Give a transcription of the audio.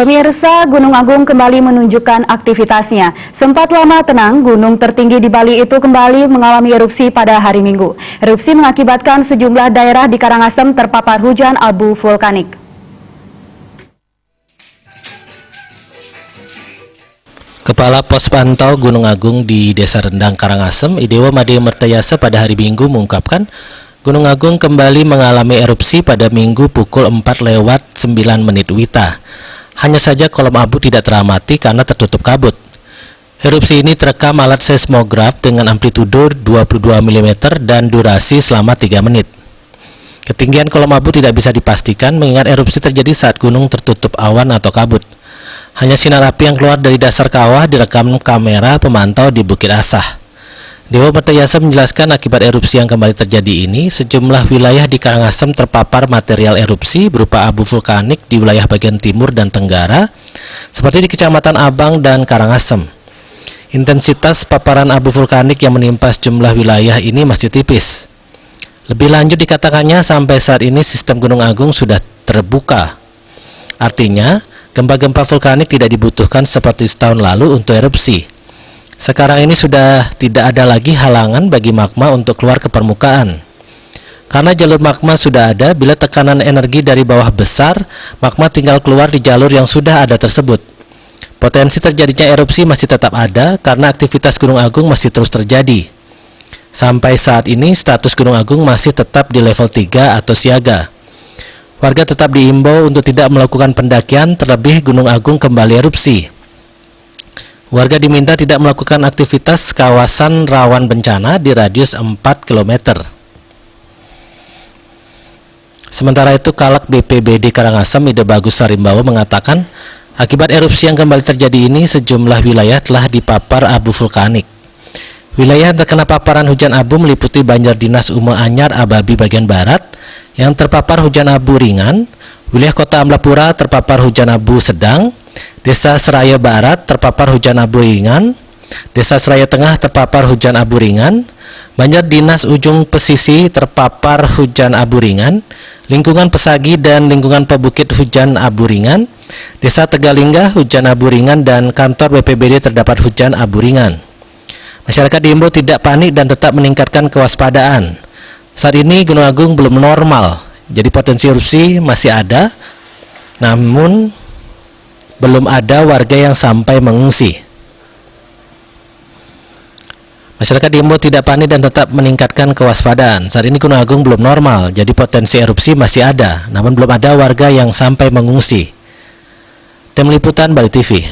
Pemirsa, Gunung Agung kembali menunjukkan aktivitasnya. Sempat lama tenang, gunung tertinggi di Bali itu kembali mengalami erupsi pada hari Minggu. Erupsi mengakibatkan sejumlah daerah di Karangasem terpapar hujan abu vulkanik. Kepala Pos Pantau Gunung Agung di Desa Rendang, Karangasem, Idewo Made Mertayasa pada hari Minggu mengungkapkan, Gunung Agung kembali mengalami erupsi pada Minggu pukul 4:09 WITA. Hanya saja kolom abu tidak teramati karena tertutup kabut. Erupsi ini terekam alat seismograf dengan amplitudo 22 mm dan durasi selama 3 menit. Ketinggian kolom abu tidak bisa dipastikan mengingat erupsi terjadi saat gunung tertutup awan atau kabut. Hanya sinar api yang keluar dari dasar kawah direkam kamera pemantau di Bukit Asah. Dewa Mertayasa menjelaskan akibat erupsi yang kembali terjadi ini, sejumlah wilayah di Karangasem terpapar material erupsi berupa abu vulkanik di wilayah bagian timur dan tenggara, seperti di Kecamatan Abang dan Karangasem. Intensitas paparan abu vulkanik yang menimpa sejumlah wilayah ini masih tipis. Lebih lanjut dikatakannya, sampai saat ini sistem Gunung Agung sudah terbuka. Artinya, gempa-gempa vulkanik tidak dibutuhkan seperti setahun lalu untuk erupsi. Sekarang ini sudah tidak ada lagi halangan bagi magma untuk keluar ke permukaan. Karena jalur magma sudah ada, bila tekanan energi dari bawah besar, magma tinggal keluar di jalur yang sudah ada tersebut. Potensi terjadinya erupsi masih tetap ada karena aktivitas Gunung Agung masih terus terjadi. Sampai saat ini, status Gunung Agung masih tetap di level 3 atau siaga. Warga tetap diimbau untuk tidak melakukan pendakian terlebih Gunung Agung kembali erupsi. Warga diminta tidak melakukan aktivitas kawasan rawan bencana di radius 4 km. Sementara itu, Kalak BPBD Karangasem Ide Bagus Sarimbawo mengatakan, akibat erupsi yang kembali terjadi ini, sejumlah wilayah telah dipapar abu vulkanik. Wilayah yang terkena paparan hujan abu meliputi Banjardinas Ume Anyar Ababi bagian barat, yang terpapar hujan abu ringan, wilayah Kota Amlapura terpapar hujan abu sedang, Desa Seraya Barat terpapar hujan abu ringan, Desa Seraya Tengah terpapar hujan abu ringan, Banjardinas Ujung Pesisi terpapar hujan abu ringan, lingkungan Pesagi dan lingkungan Pebukit hujan abu ringan, Desa Tegalingga hujan abu ringan, dan kantor BPBD terdapat hujan abu ringan. Masyarakat diimbau tidak panik dan tetap meningkatkan kewaspadaan. Saat ini Gunung Agung belum normal, jadi potensi erupsi masih ada, namun belum ada warga yang sampai mengungsi. Masyarakat diimbau tidak panik dan tetap meningkatkan kewaspadaan. Saat ini Gunung Agung belum normal, jadi potensi erupsi masih ada, namun belum ada warga yang sampai mengungsi. Tim Liputan Bali TV.